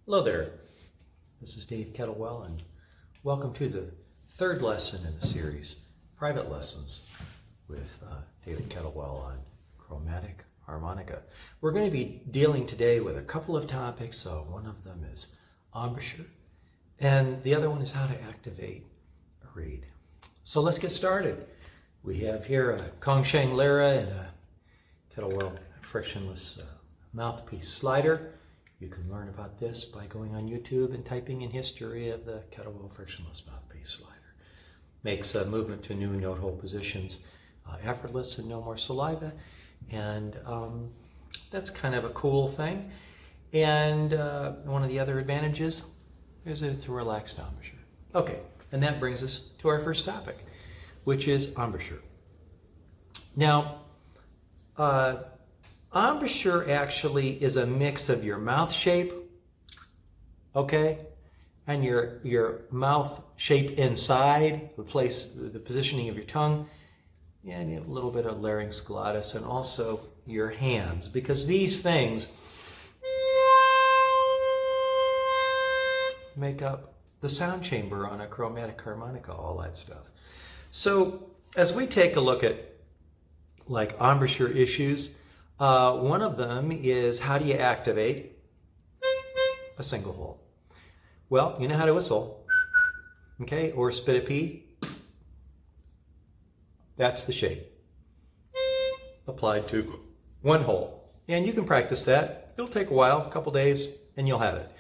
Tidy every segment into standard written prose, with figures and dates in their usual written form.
Hello there, this is Dave Kettlewell and welcome to the third lesson in the series, Private Lessons with David Kettlewell on chromatic harmonica. We're going to be dealing today with a couple of topics. One of them is embouchure and the other one is how to activate a reed. So let's get started. We have here a Kongsheng Lyra and a Kettlewell frictionless mouthpiece slider. You can learn about this by going on YouTube and typing in history of the Kettlewell frictionless mouthpiece slider. Makes movement to new note hole positions effortless and no more saliva. And that's kind of a cool thing. And one of the other advantages is that it's a relaxed embouchure. Okay, and that brings us to our first topic, which is embouchure. Now, embouchure actually is a mix of your mouth shape, okay, and your mouth shape inside, the positioning of your tongue, and a little bit of larynx glottis, and also your hands, because these things make up the sound chamber on a chromatic harmonica, all that stuff. So as we take a look at like embouchure issues, one of them is, how do you activate a single hole? Well, you know how to whistle, okay, or spit a pea. That's the shape applied to one hole. And you can practice that. It'll take a while, a couple days, and you'll have it.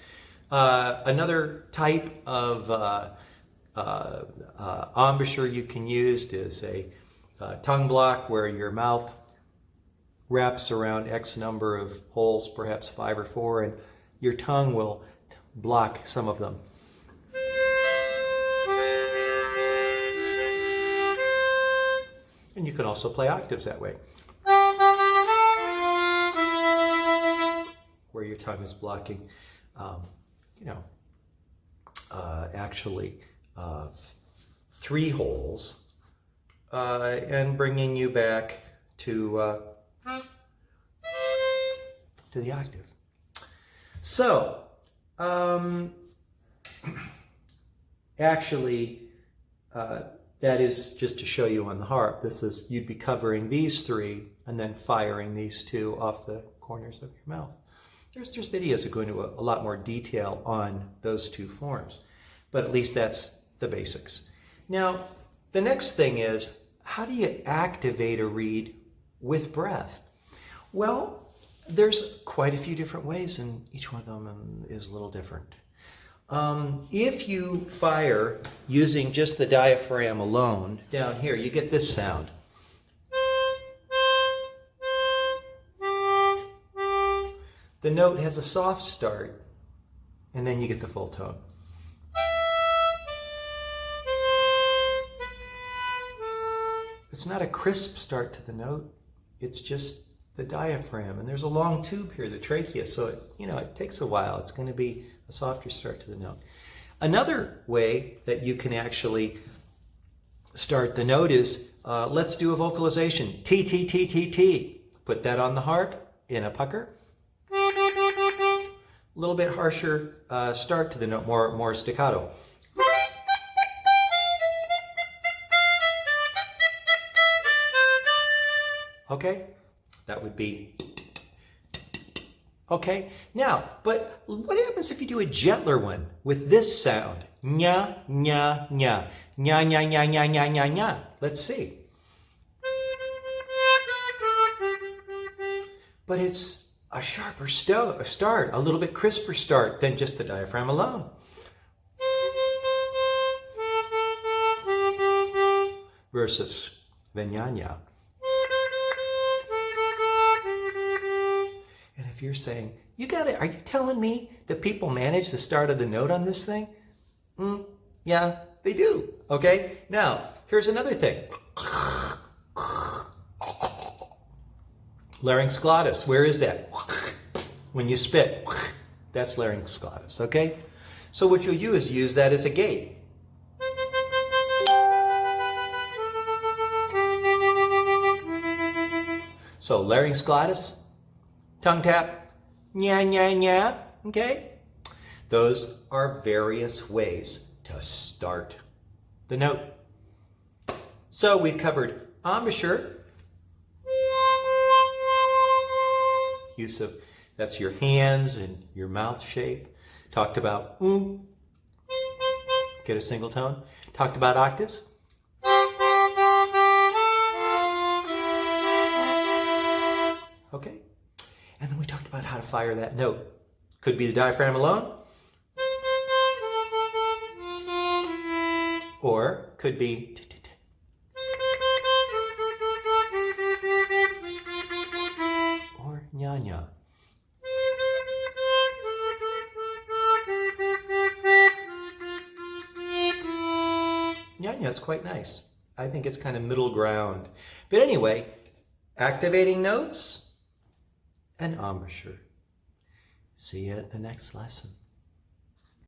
Another type of embouchure you can use is a tongue block, where your mouth wraps around X number of holes, perhaps 5 or 4, and your tongue will block some of them. And you can also play octaves that way, where your tongue is blocking, actually 3 holes, and bringing you back to the octave. So, actually, that is just to show you on the harp. You'd be covering these 3 and then firing these 2 off the corners of your mouth. There's videos that go into a lot more detail on those 2 forms, but at least that's the basics. Now, the next thing is, how do you activate a reed with breath? Well, there's quite a few different ways, and each one of them is a little different. If you fire using just the diaphragm alone, down here, you get this sound. The note has a soft start, and then you get the full tone. It's not a crisp start to the note, it's just the diaphragm, and there's a long tube here, the trachea, so it takes a while. It's going to be a softer start to the note. Another way that you can actually start the note is, let's do a vocalization. T, T, T, T, T. Put that on the harp in a pucker. A little bit harsher start to the note, more staccato. Okay? That would be, okay. Now, but what happens if you do a gentler one with this sound? Nyah, nyah, nyah. Nyah, nyah, nyah, nyah, nyah, nyah, nyah. Let's see. But it's a sharper start, a little bit crisper start than just the diaphragm alone. Versus the nyah, nyah. If you're saying, are you telling me that people manage the start of the note on this thing? Yeah, they do. Okay, now, here's another thing. Larynx glottis, where is that? When you spit, that's larynx glottis, okay? So what you'll use that as a gate. So larynx glottis, tongue tap, nyah, nyah, nyah, okay? Those are various ways to start the note. So we've covered embouchure, use of, that's your hands and your mouth shape. Talked about get a single tone. Talked about octaves. Okay. And then we talked about how to fire that note. Could be the diaphragm alone, or could be or nyah. Nyah is quite nice. I think it's kind of middle ground. But anyway, activating notes and embouchure. See you at the next lesson.